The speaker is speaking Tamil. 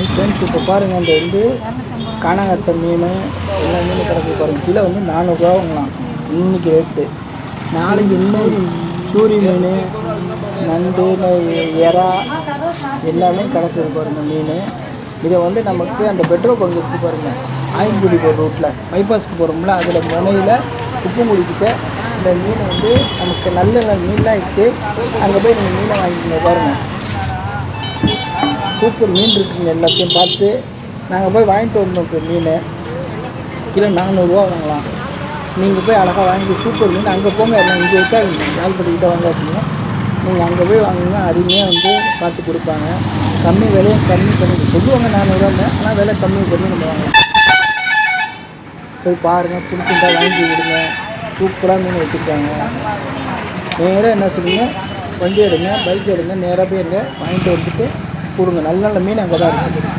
ஃப்ரெண்ட்ஸ் இப்போ பாருங்கள், அந்த வந்து காணாங்கத்தை மீன் எல்லா மீனும் கிடக்கு பாருங்கள். கிலோ வந்து 400 வாங்கலாம் இன்றைக்கி ரேட்டு. நாளைக்கு இன்னும் சூரி மீன், நண்டு, எறா எல்லாமே கிடக்குது பாருங்கள் மீன். இதை வந்து நமக்கு அந்த பெட்ரோல் பங்கு இருக்குது பாருங்கள், ஆயங்குடி போகிற ரூட்டில் பைபாஸ்க்கு போகிறோம்ல, அதில் முனையில் உப்புங்குடிக்கிட்ட இந்த மீனை வந்து நமக்கு நல்ல மீன்லாம் இருக்குது. அங்கே போய் நீங்கள் மீனை வாங்கிக்கோங்க பாருங்கள். சூப்பர் மீன் இருக்குங்க. எல்லாத்தையும் பார்த்து நாங்கள் போய் வாங்கிட்டு வந்தோம். இப்போ மீன் கிலோ 400 வாங்கலாம். நீங்கள் போய் அழகாக வாங்கி சூப்பர் மீன் அங்கே போங்க. எல்லாம் இங்கே வைக்காதீங்க, யாழ்ப்பாணத்துக்கிட்ட வாங்காதீங்க. நீங்கள் அங்கே போய் வாங்கினா அருமையாக வந்து பார்த்து கொடுப்பாங்க. கம்மி விலையும் கம்மி பண்ணி சொல்லுவாங்க 400 ஆனால் விலை கம்மி பண்ணி நம்ம வாங்கலாம். போய் பாருங்கள், பிடிச்சிருந்தா வாங்கி விடுங்க. சூப்பராக மீன் வச்சுருக்காங்க. நேராக என்ன சொல்லுங்க, வண்டி எடுங்க, பைக் எடுங்க, நேராக போய் எங்கே வாங்கிட்டு வந்துட்டு கொடுங்க. நல்ல நல்ல மீன் அங்கே தான் இருக்குது.